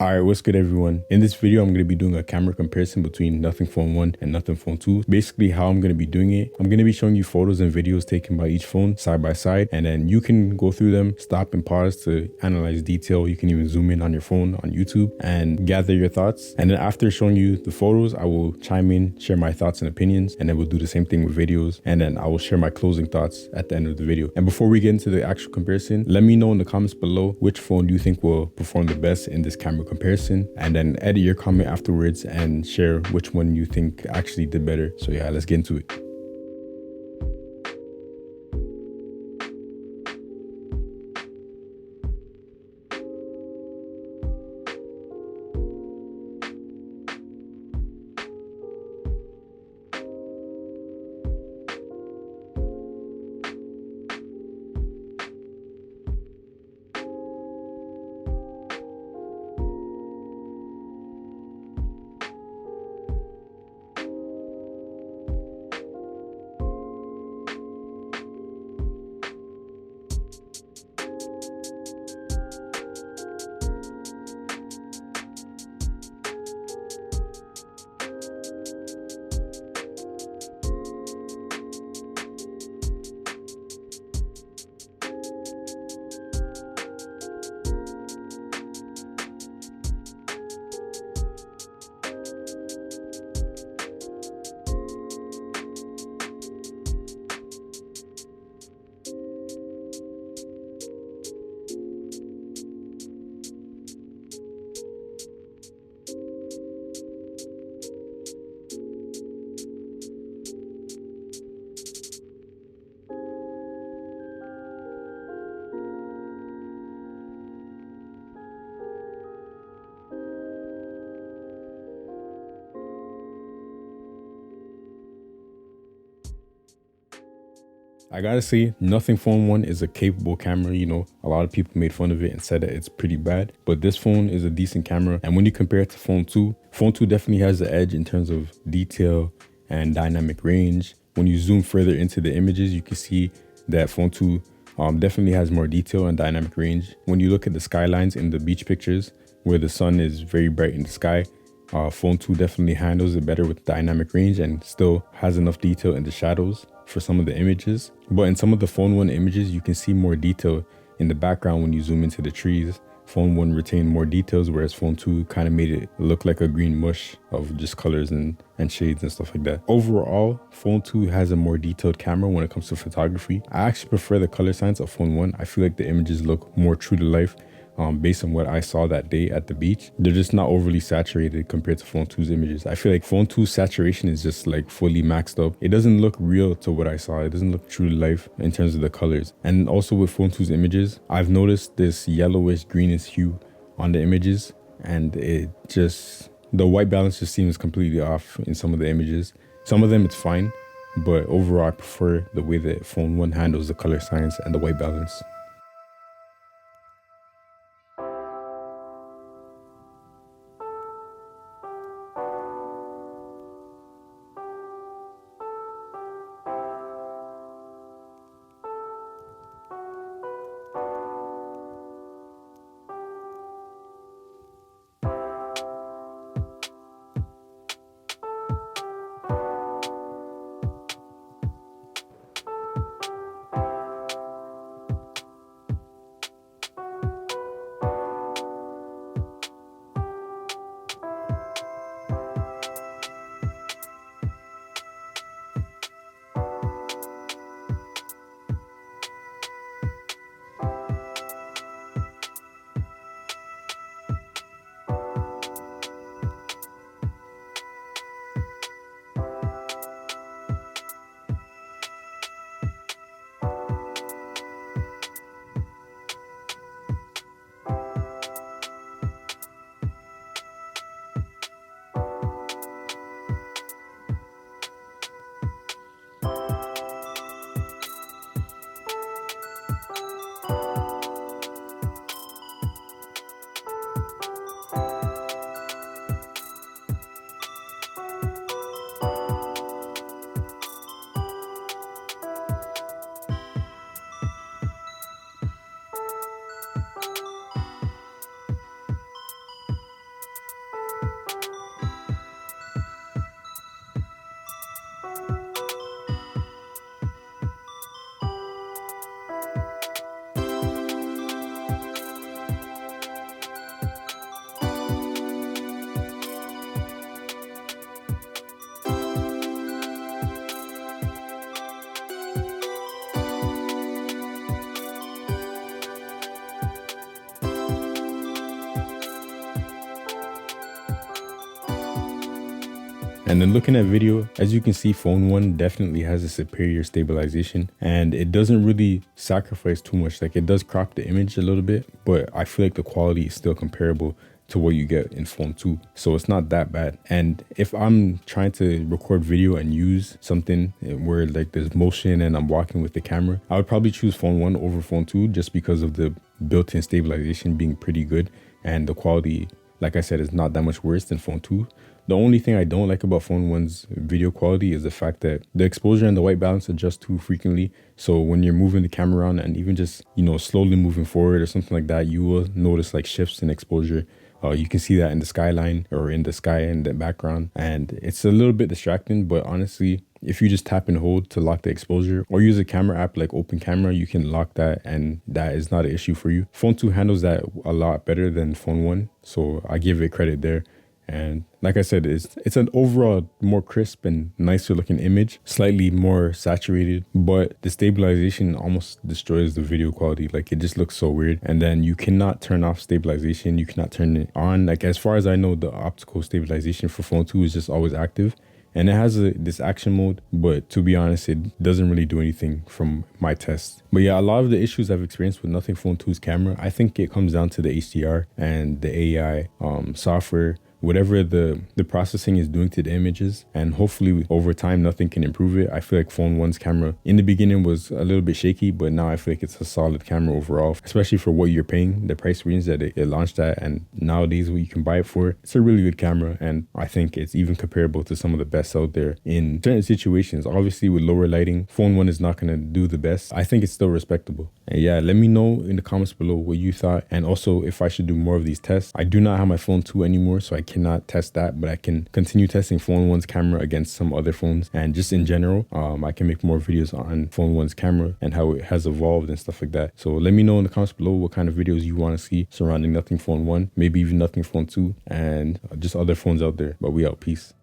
Alright, what's good everyone? In this video, I'm going to be doing a camera comparison between Nothing Phone 1 and Nothing Phone 2. Basically, how I'm going to be doing it, I'm going to be showing you photos and videos taken by each phone side by side, and then you can go through them, stop and pause to analyze detail. You can even zoom in on your phone on YouTube and gather your thoughts. And then after showing you the photos, I will chime in, share my thoughts and opinions, and then we'll do the same thing with videos. And then I will share my closing thoughts at the end of the video. And before we get into the actual comparison, let me know in the comments below which phone do you think will perform the best in this camera comparison, and then edit your comment afterwards and share which one you think actually did better. So yeah, let's get into it. I gotta say, Nothing Phone 1 is a capable camera. You know, a lot of people made fun of it and said that it's pretty bad, but this phone is a decent camera. And when you compare it to Phone 2 definitely has the edge in terms of detail and dynamic range. When you zoom further into the images, you can see that Phone 2 definitely has more detail and dynamic range. When you look at the skylines in the beach pictures where the sun is very bright in the sky, Phone 2 definitely handles it better with dynamic range and still has enough detail in the shadows for some of the images. But in some of the Phone 1 images, you can see more detail in the background when you zoom into the trees. Phone 1 retained more details, whereas Phone 2 kind of made it look like a green mush of just colors and shades and stuff like that. Overall, Phone 2 has a more detailed camera when it comes to photography. I actually prefer the color science of Phone 1. I feel like the images look more true to life. Based on what I saw that day at the beach, they're just not overly saturated compared to Phone 2's images. I feel like Phone 2's saturation is just like fully maxed up. It doesn't look real to what I saw. It doesn't look true to life in terms of the colors. And also with Phone 2's images, I've noticed this yellowish greenish hue on the images, and the white balance just seems completely off in some of the images. Some of them it's fine, but overall I prefer the way that Phone 1 handles the color science and the white balance. And then looking at video, as you can see, phone 1 definitely has a superior stabilization, and it doesn't really sacrifice too much. Like, it does crop the image a little bit, but I feel like the quality is still comparable to what you get in phone 2, so it's not that bad. And if I'm trying to record video and use something where like there's motion and I'm walking with the camera, I would probably choose phone 1 over phone 2 just because of the built-in stabilization being pretty good, and the quality, like I said, is not that much worse than phone 2. The only thing I don't like about phone 1's video quality is the fact that the exposure and the white balance adjust too frequently. So when you're moving the camera around and even just, slowly moving forward or something like that, you will notice like shifts in exposure. You can see that in the skyline or in the sky in the background, and it's a little bit distracting. But honestly, if you just tap and hold to lock the exposure or use a camera app like Open Camera, you can lock that and that is not an issue for you. Phone 2 handles that a lot better than phone 1, so I give it credit there. And like I said, it's an overall more crisp and nicer looking image, slightly more saturated, but the stabilization almost destroys the video quality. Like, it just looks so weird. And then you cannot turn off stabilization. You cannot turn it on. Like, as far as I know, the optical stabilization for phone 2 is just always active. And it has this action mode, but to be honest, it doesn't really do anything from my tests. But yeah, a lot of the issues I've experienced with Nothing Phone 2's camera, I think it comes down to the HDR and the AI software, whatever the processing is doing to the images, and hopefully over time nothing can improve it. I feel like phone 1's camera in the beginning was a little bit shaky, but now I feel like it's a solid camera overall, especially for what you're paying, the price range that it launched at, and nowadays what you can buy it for. It's a really good camera, and I think it's even comparable to some of the best out there in certain situations. Obviously with lower lighting, phone 1 is not going to do the best. I think it's still respectable. And yeah, let me know in the comments below what you thought, and also if I should do more of these tests. I do not have my phone 2 anymore, so I cannot test that, but I can continue testing phone 1's camera against some other phones, and just in general, I can make more videos on phone 1's camera and how it has evolved and stuff like that. So let me know in the comments below what kind of videos you want to see surrounding Nothing Phone 1, maybe even Nothing Phone 2, and just other phones out there. But we out. Peace.